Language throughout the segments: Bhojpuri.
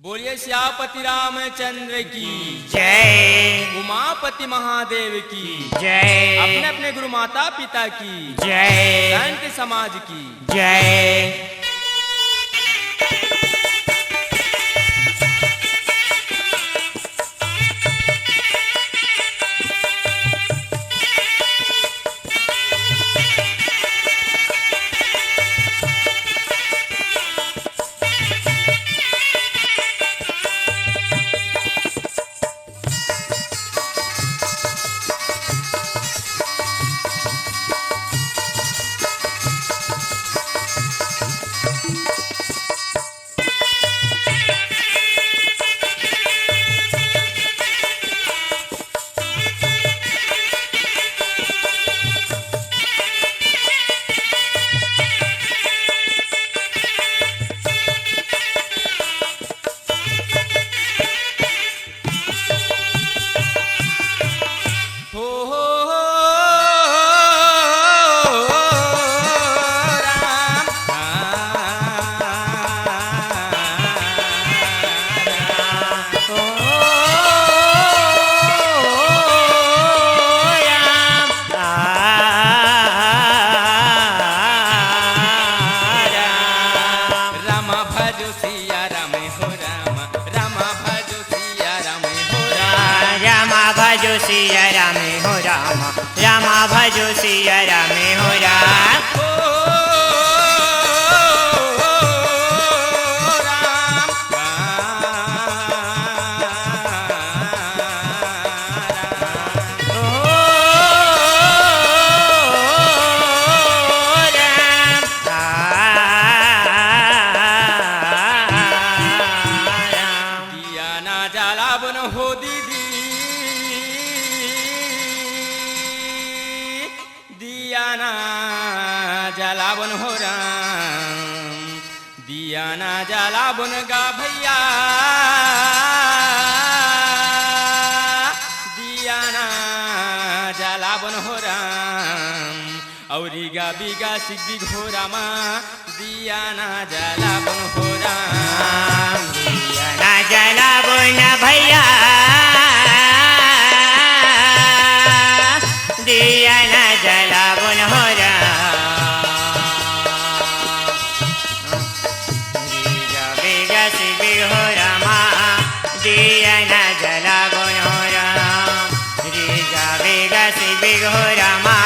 बोलिए श्यापति रामचंद्र की जय। उमापति महादेव की जय। अपने अपने गुरु माता पिता की जय। संत समाज की जय। भजो सिया राम हो राम, राम भजो सिया राम हो राम। जलावन हो राम दिया ना जलावन गा भैया दिया ना जलावन हो राम औरी गा बिगा सिद्धि घोरामा दिया ना जलावन हो राम दिया ना जलावन भैया दिया ना जलावन हो राम हो रामा दिया ना जलावन हो राम रीगा बेगा से हो रामा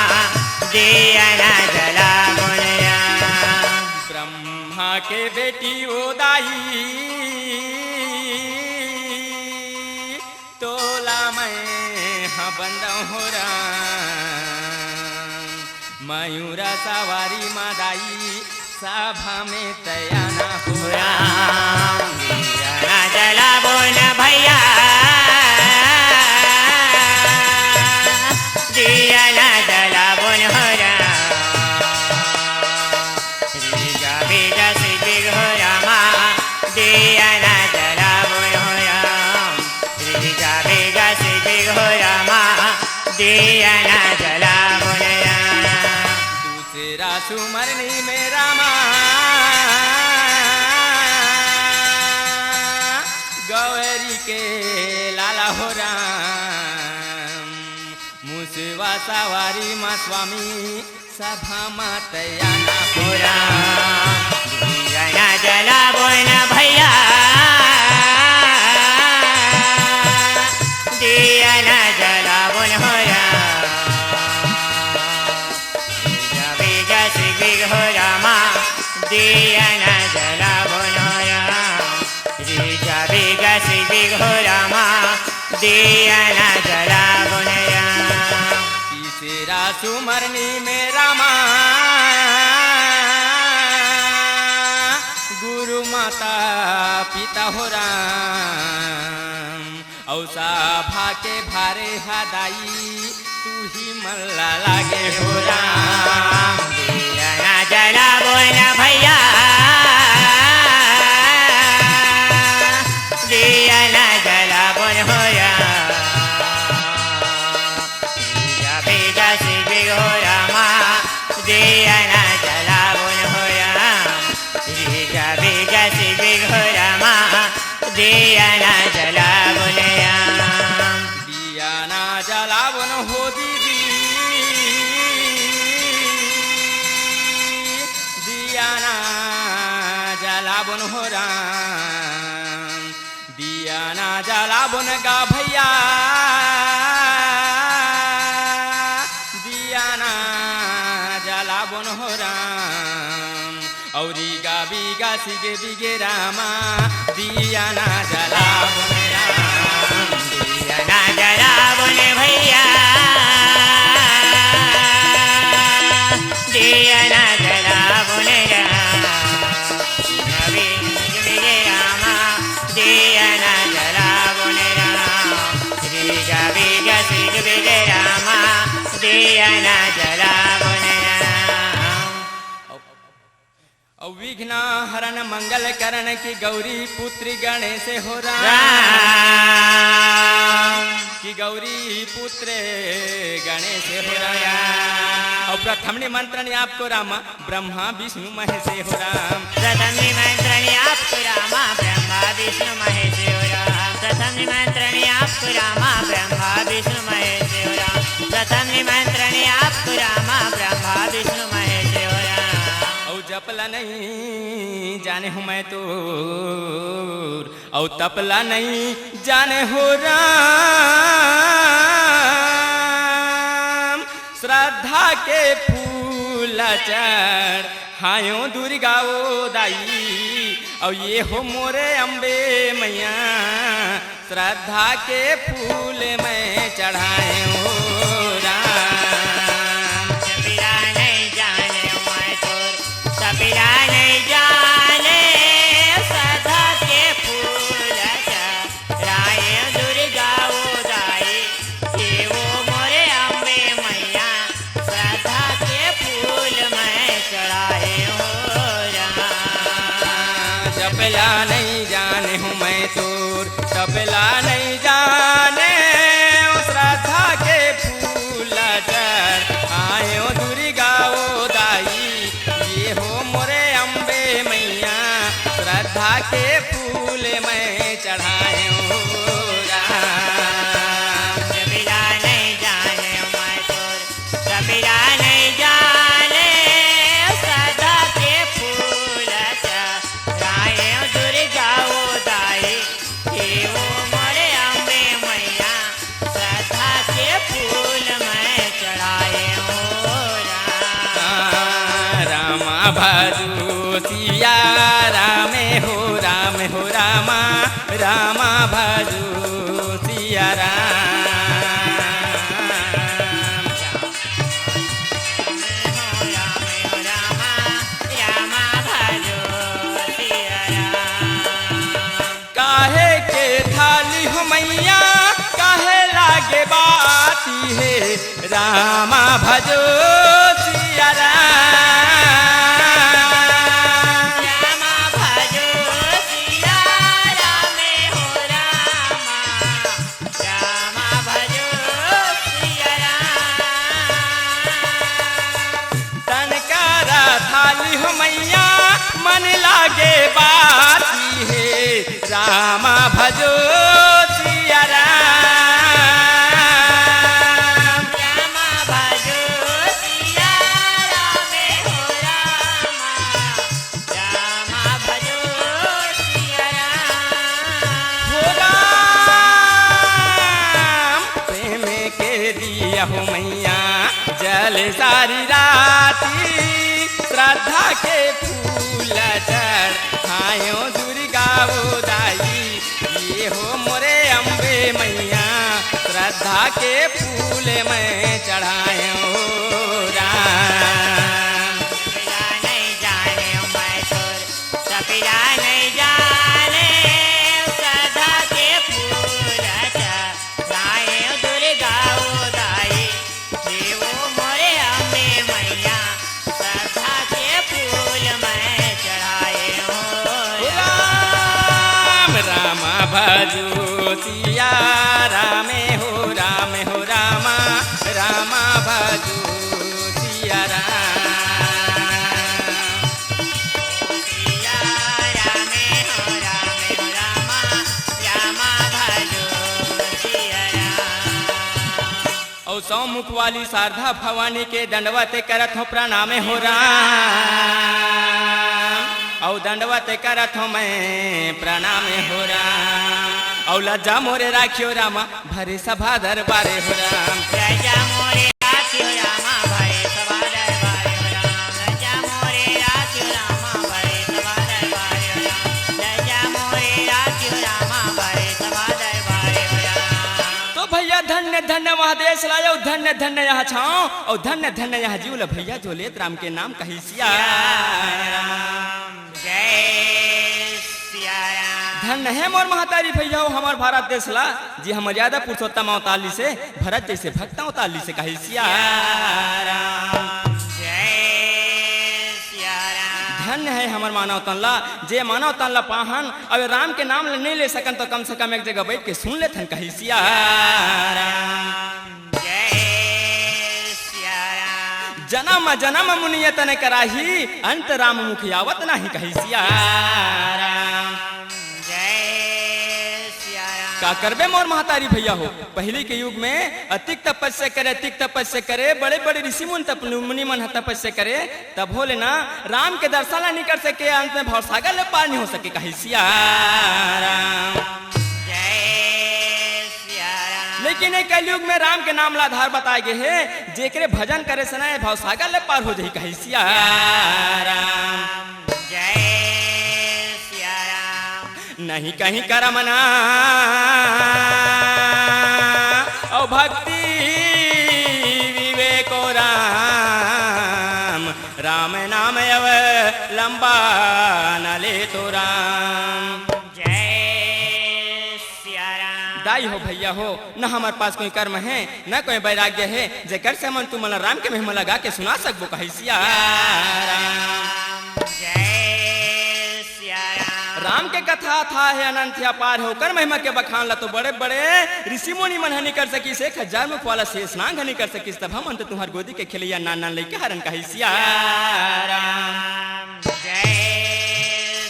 दिया ना जलावन राम। ब्रह्मा के बेटी ओदाई तोला मैं हाँ बंद हो राम मयूरा सवारी मादाई सभा में तयाना हो राम दिया ना जलावन भैया दिया ना जलावन हो राम रीगा बेगा से हो रामा दिया ना जलावन हो राम रीगा बेगा से हो रामा दिया ना जलावन राम। दूसरा सुमरनी में रामा गौरी के लाला हो राम मुसवा सवारी माँ स्वामी सभा मातयाना हो राम दिया ना जलावन भैया दिया ना जलावन हो राम बेगा से हो रामा दिया ना जलावन हो राम रीगा बेगा से हो रामा दिया ना जलावन राम। तीसरा सुमरनी में रामा गुरु माता पिता हो राम औसा भाके भारे हदाई तू ही मल्ला लागे हो राम दिया ना जलावन भैया दिया ना जलावन हो राम बेगा से हो रामा दिया ना जलावन हो राम रीगा बेगा से हो रामा दिया ना जलावन राम। दिया ना जलावन हो दीदी, दिया ना जलावन हो राम, दिया ना जलावन गा भैया, दिया ना जलावन हो राम, औरी गा बीगा सिगे बिगे रामा, दिया ना जलावन राम, दिया ना जलावन भैया, दिया ना जलावन राम, नबी विजय रामा, दिया ना जलावन राम, रीगा बीगा सिग विजय रामा, दिया ना जलावन राम। विघ्न हरण मंगल करण की गौरी पुत्री गणेश हो राम, की गौरी पुत्र गणेश हो राम। और प्रथम निमंत्रण आपको रामा ब्रह्मा विष्णु महेश हो राम, प्रथम निमंत्रण आपको रामा ब्रह्मा विष्णु महेश हो राम, प्रथम निमंत्रण आपको रामा ब्रह्मा विष्णु महेश हो राम, प्रथम निमंत्रण आपको रामा ब्रह्मा विष्णु महेश हो राम। और जपला नहीं जाने हूँ मैं तो, और तपला नहीं जाने हो राम, श्रद्धा के फूल चढ़ हायो दुर्गा ओ दाई, और ये हो मोरे अम्बे मैया, श्रद्धा के फूल मैं चढ़ाए हो राम। सपीरा नहीं जाने मैं तोर, सपीरा नहीं जाने, श्रद्धा के फूल चढ़ाए दुर्गा ओ दाई, ये वो मोरे अम्बे मैया, श्रद्धा के फूल मैं चढ़ाए हो राम। जपला नहीं जाने हूँ मैं तोर, तपला नहीं जाने, श्रद्धा के फूल चढ़ आयो दुर्गा ओ दाई, ये हो मोरे अम्बे मैया, श्रद्धा के फूल मैं चढ़ाए हो राम। सपीरा नहीं जाने मैं तोर, सपीरा नहीं जाने, श्रद्धा के फूल चढ़ाए दुर्गा ओ दाई, ये वो मोरे अम्बे मैया, श्रद्धा के फूल मैं चढ़ाए हो राम। रामा भजू सिया रामे हो राम हो रामा, रामा भजू सिया राम। काहे के थाली हो मैया, काहे लागे बाती है, रामा भजो सिया राम। रामा भजो सिया रामे हो रामा, रामा भजो सिया राम। तनकारा थाली हो मैया, मन लागे बाती है, रामा भजो सिया राम। रामा भजो सिया रामे हो रामा, रामा भजो सिया हो राम। राम प्रेम के दिया हो मैया, जल सारी राती, श्रद्धा के फूल चढ़ आयो दुर्गा ओ दाई, ये हो मोरे अम्बे मैया, श्रद्धा के फूल मैं चढ़ायो राम। सपीरा नहीं जाने मैं तोर, सपीरा नहीं जाने, श्रद्धा के फूल चढ़ाए दुर्गा ओ दाई, ये वो मोरे अम्बे मैया, श्रद्धा के फूल मैं चढ़ाए हो राम। रामा भजो सिया रामे हो राम हो रामा, रामा भजो सिया राम। सिया रामे हो रामा, और 100 मुख वाली शारदा भवानी के दंडवत करत हो प्रणामे हो राम और दंडवत करत हो मैं प्रणामे हो राम और लज्जा मोरे राखियो रामा भरे सभा दरबारे हो राम लज्जा मोरे राखियो रामा भरे सभा दरबारे हो राम लज्जा मोरे राखियो रामा भरे सभा दरबारे हो राम लज्जा मोरे राखियो रामा भरे सभा दरबारे हो राम। तो भैया धन्य धन्य वहाँ देश लायो धन्य धन्य यहाँ छाओ और धन्य धन्य यहाँ जीवल भैया जो लेत राम के नाम कही सिया राम जय सिया राम। धन्य है मोर महतारी भैया हो हमार भारत देश ला जी हम मर्यादा पुरुषोत्तम अवताली से भरत जैसे भक्त अवताली से कही सिया राम जय सिया राम। धन्य है हमार मानव तनला जे मानव तनला पाहन अब राम के नाम नहीं ले सकन तो कम से कम एक जगह बैठ के सुन लेथन कही सिया राम जय सिया राम। जन्म जन्म मुनियत ने कराही अंत राम मुख आवत नहीं कही सिया राम जय सिया राम। का करबे मोर महतारी भैया हो पहले के युग में अतिक तपस्या करे बड़े बड़े ऋषि मुनि मन तपस्या करे तब भोले ना राम के दर्शन नहीं कर सके अंत में भवसागर ले पार नहीं हो सके कही सिया राम जय सिया राम। लेकिन एक कलयुग में राम के नाम ला आधार बताए गए है जेकरे भजन करे से ना भवसागर ले पार हो जाई कही सिया राम जय सिया राम। नहीं कहीं करमना और भक्ति विवेको राम राम नाम अव लंबा न ले तो राम जय सिया राम। दाई हो भैया हो न हमारे पास कोई कर्म है न कोई वैराग्य है जेकर से मन तुम राम के महिमा लगा के सुना सकबो कही सिया राम जय सिया राम। राम के कथा था है अनंत अपार है कर महिमा के बखान ला तो बड़े बड़े ऋषि मुनि मन नहीं कर सकी से 1000 मुख वाला शेष नांग नहीं कर सकी तब हम तो तुम्हार गोदी के खिलैया नान नान लेके हरन कही सिया राम जय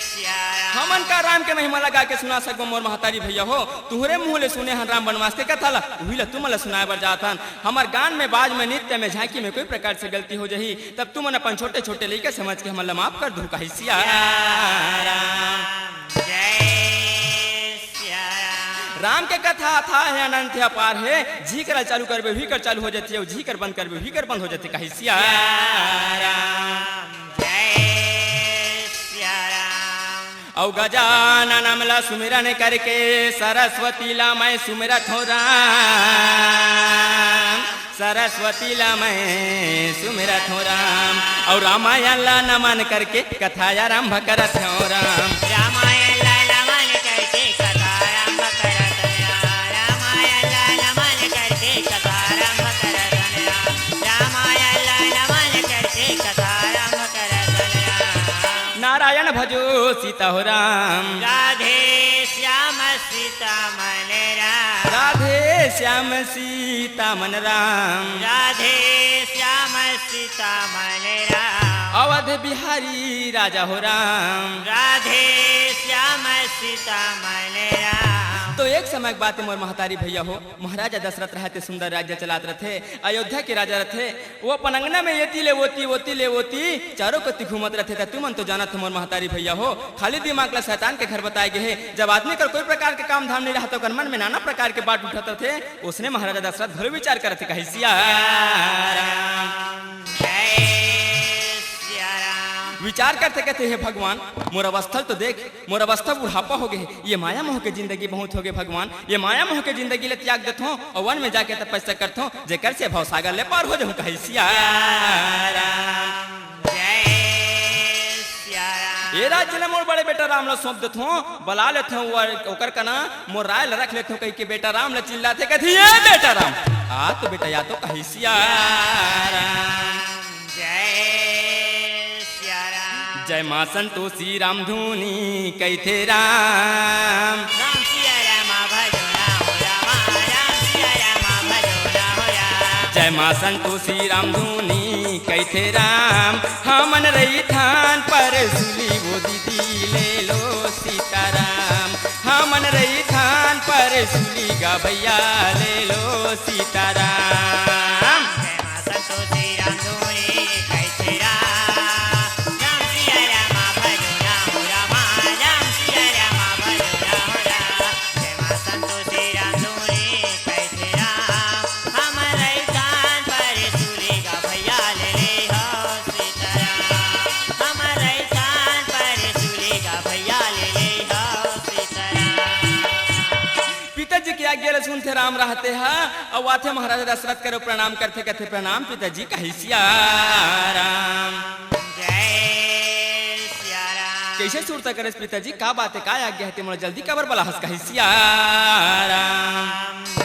सिया राम। हमन का राम के महिमा लगा के सुना सकबो मोर महतारी भैया हो तुहरे मुंह ले सुने हन राम वनवास के कथा ला वही ला तुम ला सुनाए बर जातन हमार गान में बाज में नृत्य में झांकी में कोई प्रकार से गलती हो जही तब तुम अपन छोटे छोटे लेके समझ के हमला माफ कर दू कही सिया राम जय सिया राम। राम के कथा था है अनंत अपार है जी कर चालू करबे भी कर चालू हो जाती है जी कर बंद करबे भी कर बंद हो जाती कही सिया राम जय सिया राम। औ गजानन ला सुमिरन करके सरस्वती ला मैं सुमिरत हो राम सरस्वती ला मैं सुमिरत हो राम और रामायण ला नमन करके कथा आरंभ करत हो राम रामायण ला नमन करके कथा आरंभ करत रामायण ला नमन करके कथा आरंभ करत रामायण ला नमन करके कथा आरंभ करत नारायण भजो सीता हो राम राधे श्याम सीता मन राम राधे श्याम सीता मन राम राधे श्याम सीता मन राम अवध बिहारी राजा हो राम राधे श्याम सीता मन राम। तो एक समय की बात है मोर महतारी भैया हो महाराजा दशरथ रहते सुंदर राज्य चलाते रहे अयोध्या के राजा रहे वो पनंगना में येती ले वोती चारों कति घूमत रहे तुमन तो जानत मोर महतारी भैया हो खाली दिमाग ला शैतान के घर बताए गए जब आदमी कर कोई प्रकार के काम धाम नहीं रहा तो मन में नाना प्रकार के बात उठाते थे उसने महाराजा दशरथ भले विचार करते कही सिया राम विचार करते कहते हैं भगवान मोर अवस्था तो देख मोर अवस्था बुढ़ापा हो गए ये माया मोह के जिंदगी बहुत हो गए भगवान ये माया मोह के जिंदगी ले त्याग देता हूँ और वन में जाके तपस्या करता हूँ जेकर से भवसागर ले पार हो जाऊँ कही सिया राम ये राज्य ने मोर बड़े बेटा राम ला सौंप देता हूँ बुला लेता हूँ ओकर का ना मोर राय ला रख लेता हूँ कही के बेटा राम ला चिल्लाते कहती ये बेटा राम आ तो बेटा या तो कही सिया राम जय माँ संतोषी राम धुनी कैथे राम राम सिया राम भजो राम राम सिया राम भजो राम जय माँ संतोषी राम धुनी कैथे राम हमन रही थान पर सुली वो दीदी ले लो सीताराम हमन रही थान पर सुली गा भैया ले लो सीताराम आज्ञा ले सुनते राम रहते हा और आथे महाराजा दशरथ करो प्रणाम करते कहते प्रणाम पिताजी कही सिया राम। जय सिया राम। कैसे सुरता करे पिताजी का बात है का आज्ञा है मोला जल्दी कबर बला हंस कही सिया राम।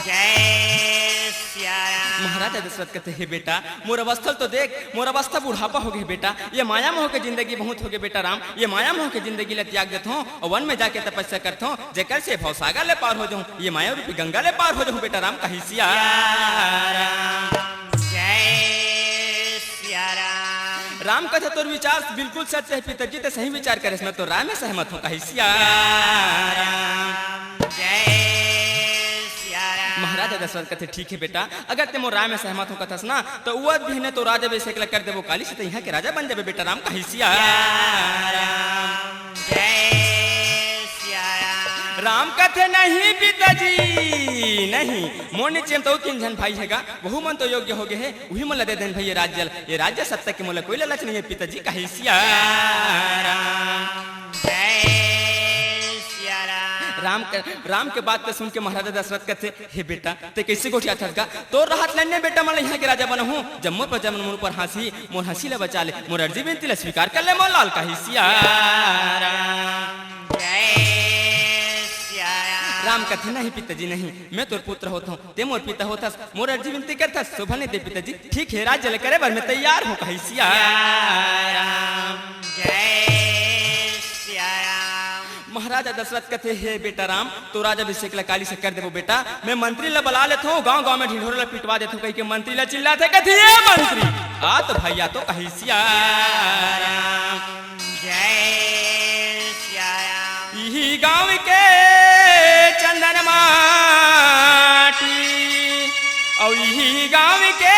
जय सिया राम। महाराजा दशरथ कहते हे बेटा मोर अवस्था तो देख, मोर अवस्था बुढ़ापा हो गए बेटा, ये माया मोह के जिंदगी बहुत हो गए बेटा राम, ये माया मोह के जिंदगी ले त्याग देता हूँ और वन में जाके तपस्या करता हूँ जेकर से भवसागर ले पार हो जाऊँ, ये माया रूपी गंगा ले पार हो जाऊँ बेटा राम कही सिया राम। जय सिया राम। राम कथा तोर विचार बिल्कुल सच है पिताजी तो सही विचार करे मैं तो राम में सहमत हूँ कही सिया राम। जय सिया राम। महाराजा दशरथ कहते ठीक है बेटा अगर ते मोर राय में सहमत हो कथस ना तो वह भी ने तो राजा बेसेक कर देबो काली से यहाँ के राजा बन जाबे बेटा राम कही सिया राम। जय सिया राम। राम कहते नहीं पिताजी नहीं मोर नीचे तो तीन जन भाई हैगा वहु मन तो योग्य हो गए है वही मन दे देन भाई ये राज्य सत्ता के मोला कोई लालच नहीं है पिताजी कही सिया राम। राम के बात पे सुन के महाराजा दशरथ कहते हे बेटा ते कैसे गोठिया था तो राहत लेने बेटा मैं यहाँ के राजा बना हूँ जम्मू पर जमन मुन पर हंसी मोर हंसी ले बचा ले मोर अर्जी बेनती ले स्वीकार कर ले मोर लाल कही सिया राम। राम कहते नहीं पिताजी नहीं मैं तोर पुत्र होता हूँ ते मोर पिता होता मोर अर्जी विनती करता शोभा नहीं दे पिताजी ठीक है राज्य ले करे बर मैं तैयार हूँ कही सिया राम। महाराजा दशरथ कहते हे बेटा राम तो राजा अभिषेक काली से कर देवो बेटा मैं मंत्री ला बुला लेता हूँ गांव में ढिंढोरे ला पिटवा देता हूँ कहीं के मंत्री ला चिल्लाते कहते हे मंत्री आ तो भैया तो कही सिया राम। जय सिया राम। यही गांव के चंदन माटी और यही गांव के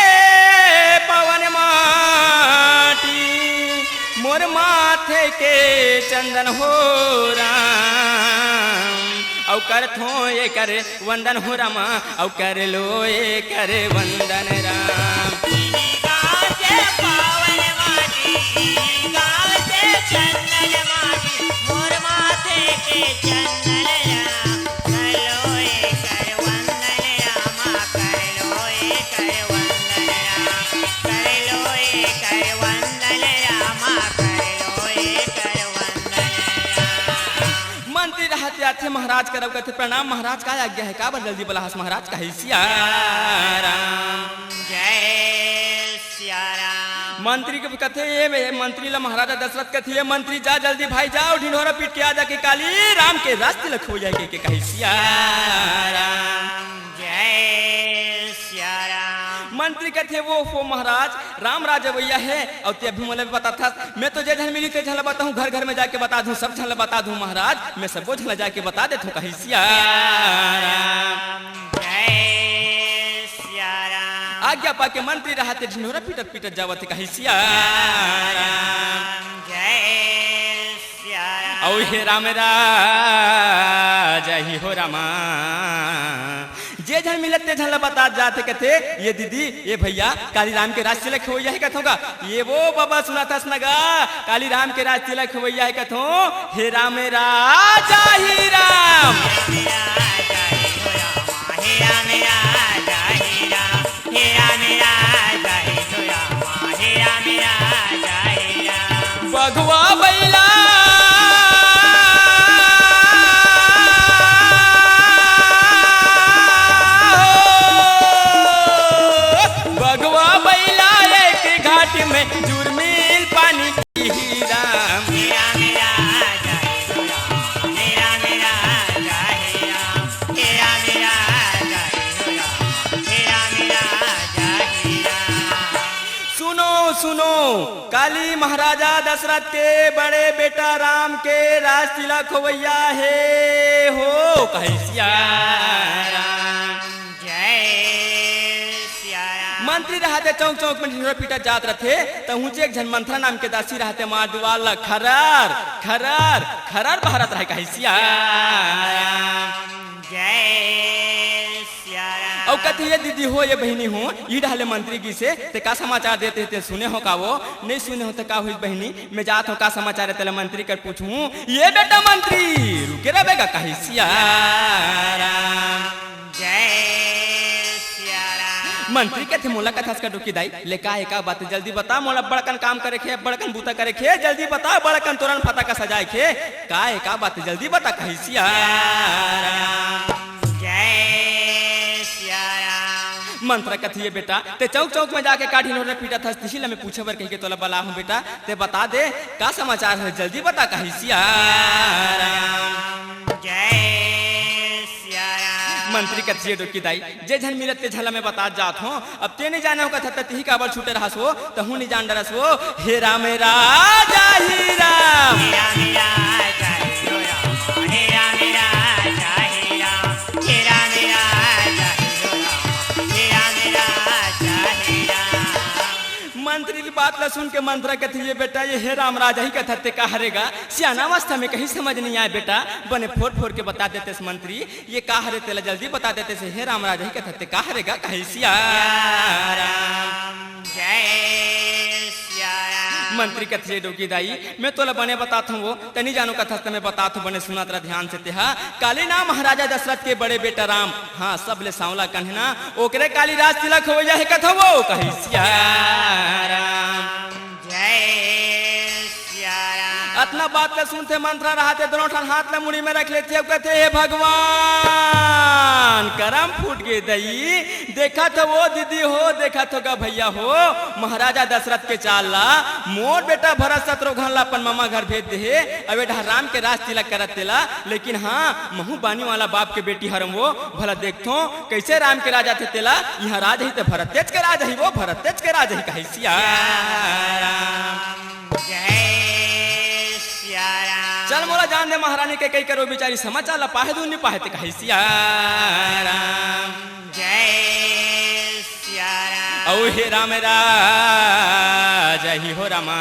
पवन माटी मोर माथे के चंदन हो राम औ कर थो ये कर वंदन हो रामा औ कर लो ये कर वंदन राम। गाँव के पावन माटी गाँव के चंदन माटी मोर माथे के चंदन राम कर लो ये कर वंदन रामा कर लो ये कर वंदन राम कर लो ये कर वंदन रामा कर लो ये कर वंदन राम। मंत्री रहते आते महाराज करब कहते प्रणाम महाराज का आज्ञा है का जल्दी बोला हस महाराज कही सिया राम। जय सिया राम। मंत्री के कहते ये मंत्री ला महाराजा दशरथ कहते ये मंत्री जा जल्दी भाई जाओ ढिंढोरा पीट के आ जाके काली राम के रास्ते लख हो जाएगी के कही सिया राम। जय सिया राम। मंत्री कहते वो महाराज राम राजा भैया है और ते अभी मुझे बता था मैं तो जे झल मिली ते झल बताऊं घर घर में जाके बता दूं सब झल बता दूं महाराज मैं सबको झल जाके बता देता हूँ कही सिया राम। जय सिया राम। आज्ञा पाके मंत्री रहते ढिंढोरा पीटत पीटत जावत कही सिया राम। जय सिया राम। औ हे राम राजा ही हो रामा जे झल मिलत ते झल बता जाते कहते ये दीदी ये भैया काली राम के राज तिलक हो जाए कथों का ये वो बाबा सुना था सनगा काली राम के राज तिलक हो जाए कथों हे राम राजा ही राम। बघवा बैला बघवा बैला एक घाट में जुर्मिल पानी की राम। सुनो काली महाराजा दशरथ के बड़े बेटा राम के राज तिलक होवैया है हो कही सिया राम। जय सिया राम। मंत्री रहते चौक चौक में ढिंढोरा पीटा जात रहे तो ऊंचे एक जन मंथरा नाम के दासी रहते मार दुआल खरार खरार खरार भारत रहे कही सिया राम। जय सिया राम। और कहते ये दीदी हो ये बहनी हो ये डाले मंत्री की से ते का समाचार देते थे सुने हो का वो नहीं सुने हो तो का हुई बहनी मैं जात हो का समाचार है मंत्री कर पूछूं ये बेटा मंत्री रुके रहेगा कही सिया राम। जय मंत्री के थे मोला कथास का डुकी दाई लेका एका बात जल्दी बता मोला बड़कन काम करे खे बड़कन बूता करे खे जल्दी बता बड़कन तोरन फता का सजाए खे का एका बात जल्दी बता कहिसिया जय सिया राम। मंत्र कथिए बेटा ते चौक चौक में जाके काढ़ी नोरे पीटा था तिशिल में पूछे बर कह के तोला बला हूं बेटा ते बता दे का समाचार है जल्दी बता कहिसिया जय सिया राम। मंत्री कथिए डुकी दाई जे झन मिलत ते झला में बता जात हो अब ते नहीं जाने हो कथा तही काबर छूटे रहस हो तहू नहीं जान डरस हो हे राम राजा ही राम हे राम राजा ही राम हे राम राजा ही राम हे राम राजा ही राम हे राम राजा ही राम। मंत्री की बात ला सुन के मंत्रा कथिए बेटा ये हे राम राजा ही कथा ते का हरेगा सियानावस्था में कहीं समझ नहीं आए बेटा बने फोड़ फोड़ के बता देते मंत्री ये का हरे तेला जल्दी बता देते से हे राम राजा ही कथा ते का हरेगा कहीं सिया राम। जय सिया राम। मंत्री कथिए डोकी दाई मैं तोला बने बताता हूँ वो तनी जानो कथा तुम्हें बताता हूँ बने सुना तेरा ध्यान से तेहा काली नाम महाराजा दशरथ के बड़े बेटा राम हाँ सब ले सांवला कन्हना ओकरे काली राज तिलक हो जाए कथा वो कहीं सिया जय सिया राम। अतना बात का सुनते मंत्रा रहते दोनों ठन हाथ में मुड़ी में रख लेते अब कहते हे भगवान करम फूट गए दई देखा तो वो दीदी हो देखा तो का भैया हो महाराजा दशरथ के चाल ला मोर बेटा भरत शत्रुघ्न ला अपन मामा घर भेज दे अबे राम के राज तिलक करत तेला लेकिन हाँ महू बानी वाला बाप के बेटी हरम वो भला देखतो कैसे राम के राजा थे तेला यहाँ राज ही तो भरत तेज के राज ही वो भरत तेज के राज ही कही सिया जय सिया राम। चल मोला जान दे महारानी के कई करो बेचारी समाचार ला पाहे दून नहीं पाहे ते कही सिया जय सिया राम। औ हे राम राजा ही हो रामा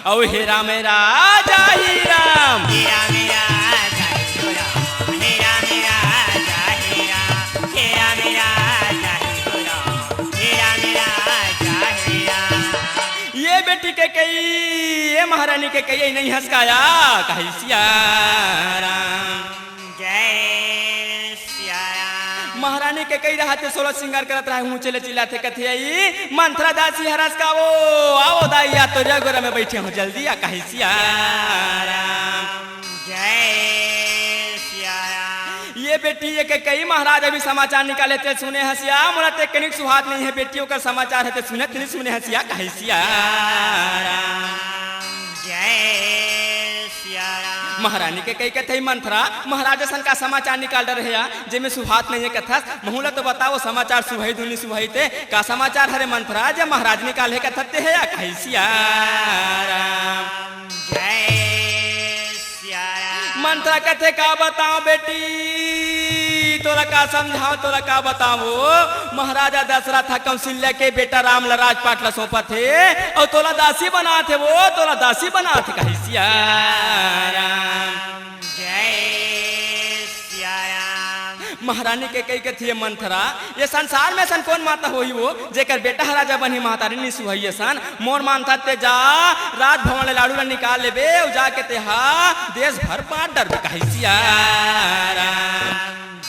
औ हे राम राजा ही राम हे राम राजा ही राम हे राम राजा ही राम हे राम राजा ही राम हे राम राजा ही राम। ये बेटी के कई ये महारानी के कई नहीं हंसकाया कही सिया जय सिया राम। महारानी के कई रहते 16 श्रृंगार करत रहे हूँ चले चिल्लाते कथे आई मंत्रा दासी हरस का वो आओ दाइया तो जगोरा में बैठे हो जल्दी आ कही सिया जय सिया राम। ये बेटी ये के कई महाराज अभी समाचार निकाले थे सुने हसिया मोला ते कनिक सुहात नहीं है बेटियों का समाचार है ते सुने नहीं सुने हसिया कही सिया जय सिया राम। महारानी के कई कथे मंत्रा महाराजा सन का समाचार निकाल डर है जेमे सुहात नहीं है कथा महूला तो बताओ समाचार सुबह दुनी सुबह ते का समाचार हरे मंत्रा जब महाराज निकाले कथते है या कही सिया जय सिया राम। मंत्रा कथे का बताओ बेटी तोला का समझाओ तोला का बताओ महाराजा दशरथ कौशल्या के बेटा राम ला राजपाट ला सौंपा थे और तोला दासी बना थे वो तोला दासी बना थे कही सिया जय सिया राम। महारानी के कई कथी मंथरा ये संसार में सन कौन माता होई वो जेकर बेटा राजा बनी महातारी नहीं सुहई सन मोर मानता ते जा राज भवन ले लाड़ू ला निकाल लेबे और जाके ते हा देश भर पाट डर कही सिया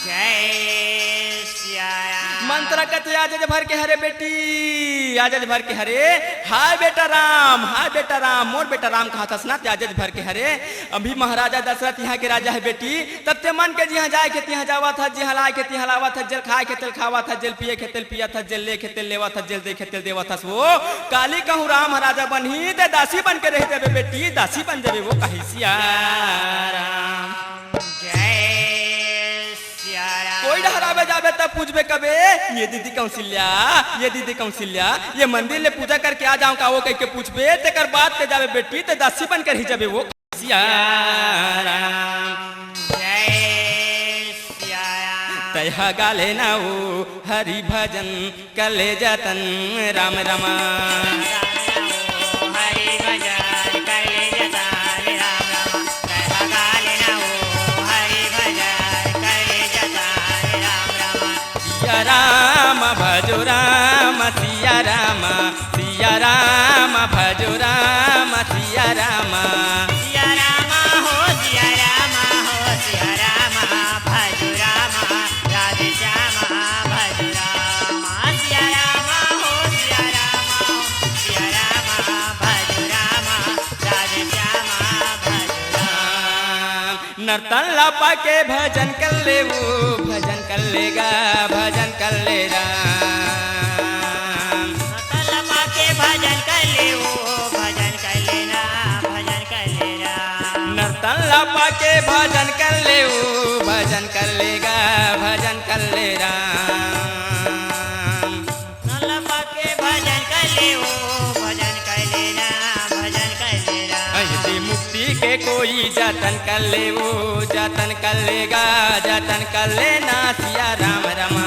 जय सिया राम। मंत्र कथे आज भर के हरे बेटी आज भर के हरे हाय बेटा राम मोर बेटा राम कहा था सुना आज भर के हरे अभी महाराजा दशरथ यहाँ के राजा है बेटी तब ते मन के जिहाँ जाए के तिहाँ जावा था जिहाँ लाए के तिहाँ लावा था जल खाए के तेल खावा था जल पिए के तेल पिया था जल ले के तेल लेवा था जल दे के तेल देवा था वो काली कहूँ राम महाराजा बनी ते दासी बन के रह देवे बेटी दासी बन जावे वो कही सिया कोई डहरावे जावे तब पूछबे कबे ये दीदी कौशल्या ये मंदिर ले पूजा करके आ जाऊं का वो कह के पूछबे तेकर बात ते जावे बेटी ते दासी बन कर ही जावे वो सिया जय सिया राम। तह गाले ना वो हरि भजन कले जतन राम रमा हरि भजन कले जतन राम राम तह गाले ना वो हरि भजन कले जतन राम राम। सिया राम भजो राम सिया राम भजो राम सिया राम सिया राम हो सिया राम हो सिया राम भजो राम राधे श्याम भजो राम सिया नर्तन लपा के भजन कर ले वो भजन कर लेगा भजन कर ले राम। लपा के भजन कर ले वो भजन कर लेना भजन कर ले राम। नर्तन लपा के भजन कर ले वो भजन कर लेगा भजन कर ले राम। लपा के भजन कर ले वो भजन कर लेना भजन कर ले राम। यदि मुक्ति के कोई जतन कर ले वो जतन कर लेगा जतन कर लेना सिया राम रमा।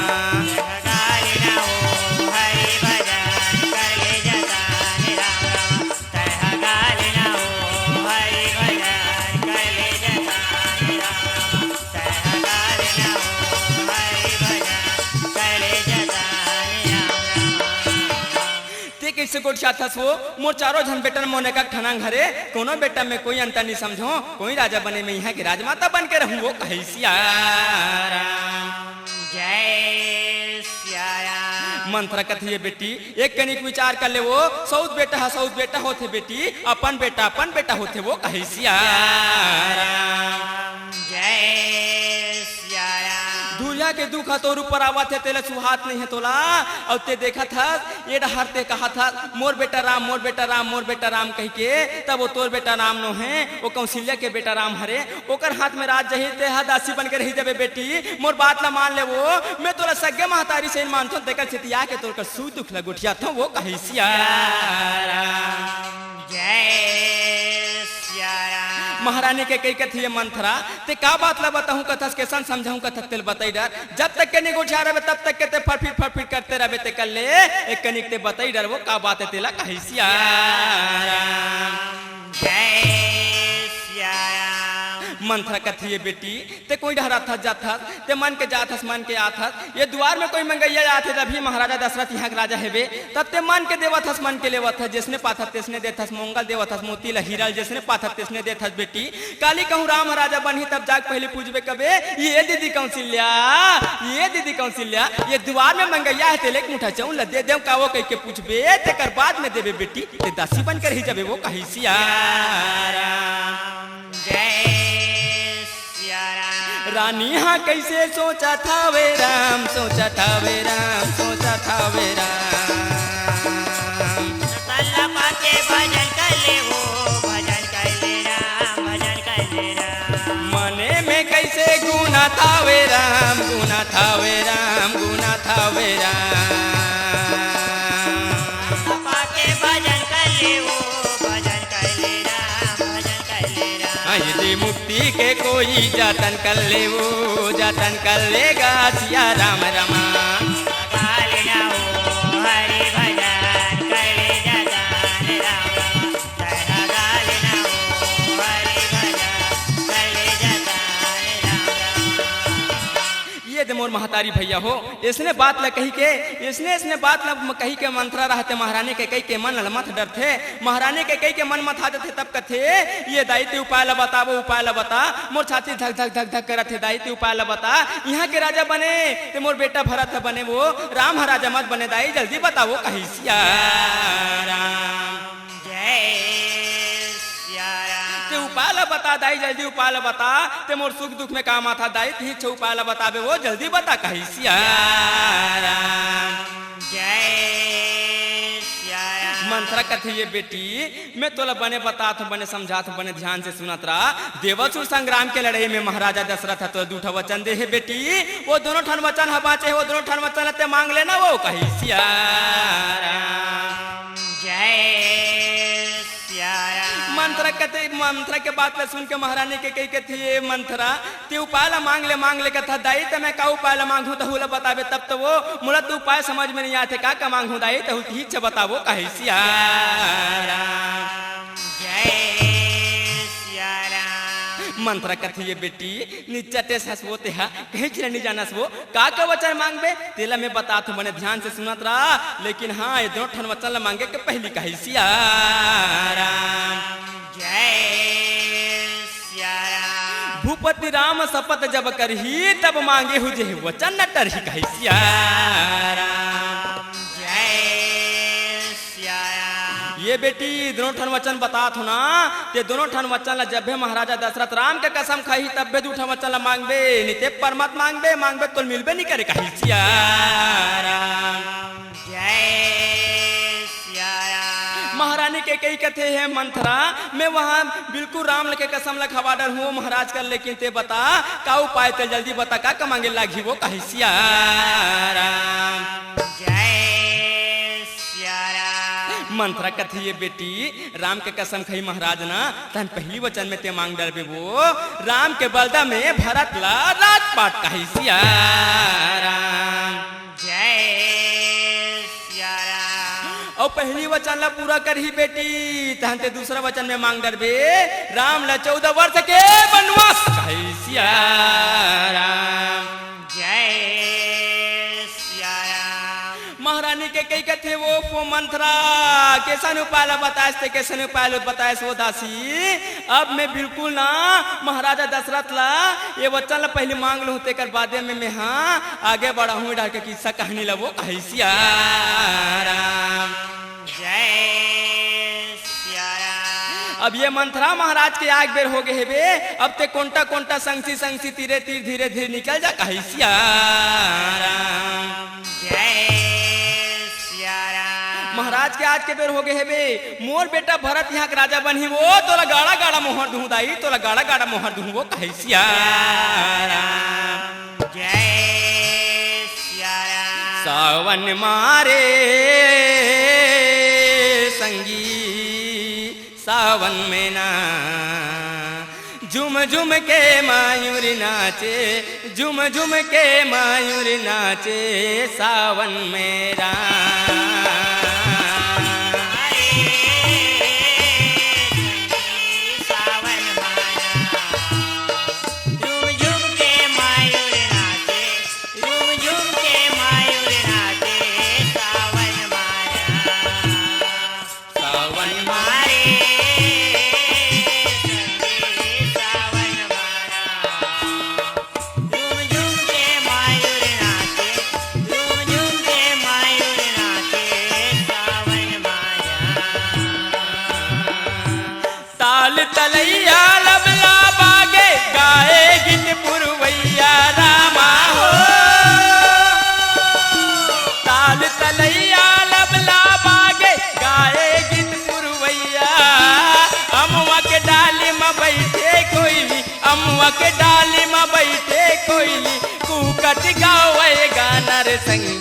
गालिना वो हरि भजन कर ले जतन राम राम। तह गालिना वो हरि भजन कर ले जतन राम राम। तह गालिना वो हरि भजन कर ले जतन राम राम। ते कैसे गोठिया थस वो मोर चारों झन बेटन मोने का ठनांग घरे कोनो बेटा में कोई अंतर नहीं समझो कोई राजा बने में यहाँ की राजमाता बन के रहूं वो कहे सिया राम। जय सिया राम। मंत्र कथिए बेटी एक कनिक विचार कर ले वो सौत बेटा होते बेटी अपन बेटा होते वो कहे सिया राम। जय सिया राम। दूल्हा के दुख तोर ऊपर आवा थे तेले सुहात नहीं है तोला और ते देखा था ये डहरते कहा था मोर बेटा राम कह के तब वो तोर बेटा राम नो है वो कौशल्या के बेटा राम हरे ओकर हाथ में राज जही ते दासी बन के रही देवे बेटी मोर बात ला मान ले वो मैं तोला सगे महतारी से मानतो देकर छितिया के तोर का सू दुख लगुठिया था वो कहे सिया राम। जय सिया राम। महारानी के कई कथी मंथरा ते का बात ला बताऊं कथस के सन समझाऊं कथक तेल बताई डर जब तक के नहीं गोठिया रहे तब तक के ते फरफिर करते रहे ते कर ले एक कनिक ते बताई डर वो का बात है तेला कहे सिया राम। जय सिया राम। मंथरा कथी बेटी ते कोई डहरा था जाथा ते मन के जाथस मन के आथस ये द्वार में कोई मंगैया आथे तभी महाराजा दशरथ यहाँ के राजा हेबे तब ते मन के देवथस मन के लेवथ जिसने पाथत तिसने देथस मंगल देवथस मोती हीरल जिसने पाथत तिसने देथस बेटी काली कहूँ राम राजा बनी तब जाग पहले पूछबे कबे ये दीदी कौशल्या ये द्वार में मंगैया है तेले मुठा चाऊ ल दे देव कावो कह के पूछबे तेकर बाद में देवे बेटी ते दासी बन कर ही जाबे वो कही सिया राम। जय सिया राम। रानी हाँ कैसे सोचा था वे राम सोचा था वे राम। लपा के भजन कर ले वो भजन कर ले राम भजन कर ले राम। मने में कैसे गुना था वे राम लपा के भजन कर ले वो भजन कर ले राम भजन कर ले राम। यदि मुक्ति के कोई जतन कर ले वो जतन कर लेगा सिया राम रमा। गालिना वो हरि भजन कर ले जतन राम राम। तह गालिना वो हरि भजन कर ले जतन राम राम। ये दे मोर महतारी भैया हो इसने बात ला कही के इसने बात ला कही के मंत्रा रहते महारानी के कई के मन मत डर थे महारानी के कई के मन मत आते थे तब कथे ये दायित्व उपाय ला बता मोर छाती धक धक करत थे दायित्व उपाय ला बता यहाँ के राजा बने ते मोर बेटा भरत बने वो राम राजा मत बने दाई जल्दी बताओ कही सिया राम। जय सिया राम। ते उपाय ला बता दाई जल्दी उपाय ला बता ते मोर सुख दुख में काम आता दाई ही छे उपाय ला बताबे वो जल्दी बता कही सिया राम। जय सिया राम। मंत्रा कथी ये बेटी मैं तोला बने बतात बने समझात बने ध्यान से सुनत रहा देवासुर संग्राम के लड़ाई में महाराजा दशरथ तो दूठा वचन दे है बेटी वो दोनों ठन वचन हबाचे वो दोनों ठन वचन ते मांग लेना वो कही सिया राम। जय सिया राम। मंत्र के बात ला सुन के महारानी के कही के थी मंत्रा ते उपाय ला मांग ले कथा दाई त मैं का उपाय ला मांगू तो हुला बतावे तब तो वो मुला तो उपाय समझ में नहीं आते का मांगू दाई तो ही छ बतावो कही सिया राम। जय सिया राम। मंत्र कथी ये बेटी निचटे हसबो ते कहीं चले नहीं जाना सो का वचन मांगबे तेला में बता तू मने ध्यान से सुनत रहा लेकिन हाँ ये दोनों ठन वचन ला मांगे के पहली कही सिया राम। जय सिया राम। भूपति राम शपथ जब करही तब मांगे हुजे वचन न टरही कही सिया राम। जय सिया राम। ये बेटी दोनों ठन वचन बतात हो ना, ते दोनों ठन वचन ला जब भी महाराजा दशरथ राम के कसम खाई तब भी दू ठन वचन ला मांगबे, निते परमत मांगबे तो मिलबे नहीं करे कही सिया राम। जय सिया राम। महारानी के कई कथे है मंथरा, मैं वहाँ बिल्कुल राम के कसम ला खवा डर हूँ महाराज कर, लेकिन ते बता का उपाय ते जल्दी बता का मांगे लागी वो कही सिया राम। जय सिया राम। मंथरा कथी ये बेटी राम के कसम खाई महाराज ना तन पहली वचन में ते मांग डरबे वो राम के बलदा में भरत ला राजपाट कही सिया राम। जय सिया राम। और पहली वचन ला पूरा करही बेटी तहन ते दूसरा वचन में मांग डरबे राम ला 14 वर्ष के वनवास कही सिया राम। जय सिया राम। महारानी के कई कथे वो मंथरा कैसन उपाय ला बताए थे, कैसन उपाय ला बताए वो दासी। अब मैं बिल्कुल ना महाराजा दशरथ ला ये वचन ला पहले मांग लूँ तेकर बादे में मैं हाँ आगे बढ़ा हूँ डाल के किस्सा कहानी ला वो कही सिया राम। जय सिया राम। अब ये मंथरा महाराज के आग बेर हो गए है बे, अब ते कोंटा कोंटा संगसी धीरे धीरे निकल जा कही सिया राम। जय सिया राम। महाराज के आज के बेर हो गए है बे, मोर बेटा भरत यहाँ के राजा बनी वो तोला गाड़ा गाड़ा मोहर दूँ दाई, तोला गाड़ा गाड़ा मोहर दूँ वो कही सिया राम। जय सिया राम। सावन मारे संगी सावन में ना झुम झुम के मायूर नाचे, झुम झुम के मायूर नाचे सावन में राम। तलैया लबला बागे गाए गीत पुरवैया रामा हो, ताल तलैया लबला बागे गाए गीत पुरवैया। अमुआ के डाली में बैठे कोयली, अमुआ के डाली में बैठे कोयली, कुकट गावे गाना रे संग